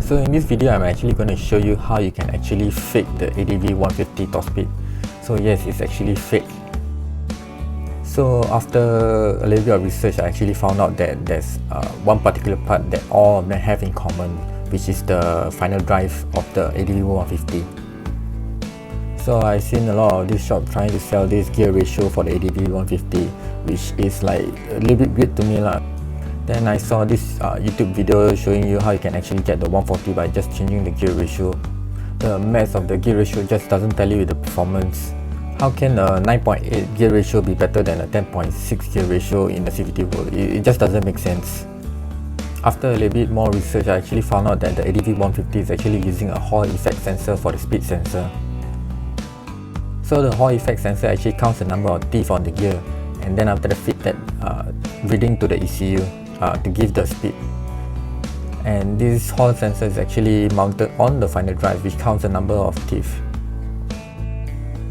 So in this video, I'm actually going to show you how you can actually fake the ADV 150 top speed. So yes, it's actually fake. So after a little bit of research, I actually found out that there's one particular part that all of them have in common, which is the final drive of the ADV 150. So I've seen a lot of these shops trying to sell this gear ratio for the ADV 150, which is like a little bit weird to me lah. Then I saw this YouTube video showing you how you can actually get the 140 by just changing the gear ratio. The math of the gear ratio just doesn't tell you the performance. How can a 9.8 gear ratio be better than a 10.6 gear ratio in the CVT world? It just doesn't make sense. After a little bit more research, I actually found out that the ADV 150 is actually using a Hall effect sensor for the speed sensor. So the Hall effect sensor actually counts the number of teeth on the gear, and then after that feed that reading to the ECU to give the speed. And this Hall sensor is actually mounted on the final drive, which counts the number of teeth.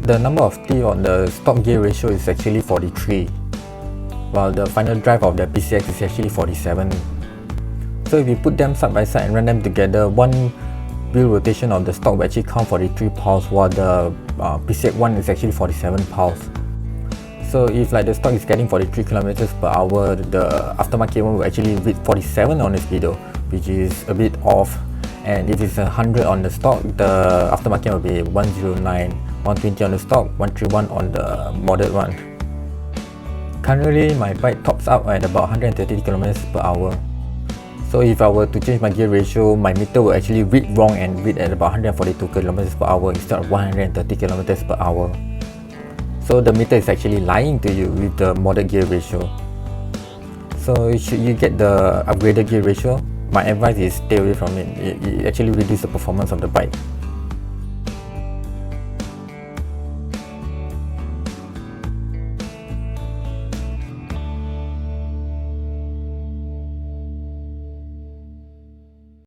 The number of teeth on the stock gear ratio is actually 43, while the final drive of the PCX is actually 47. So if you put them side by side and run them together, one wheel rotation of the stock will actually count 43 pulse, while the PCX one is actually 47 pulse. So if like the stock is getting 43 kilometers per hour, the aftermarket one will actually read 47 on the speedo, which is a bit off. And if it's 100 on the stock, the aftermarket will be 109, 120 on the stock, 131 on the modded one. Currently, my bike tops out at about 130 kilometers per hour. So if I were to change my gear ratio, my meter will actually read wrong and read at about 142 kilometers per hour instead of 130 kilometers per hour. So the meter is actually lying to you with the modded gear ratio. So should you get the upgraded gear ratio, my advice is stay away from it. It actually reduces the performance of the bike.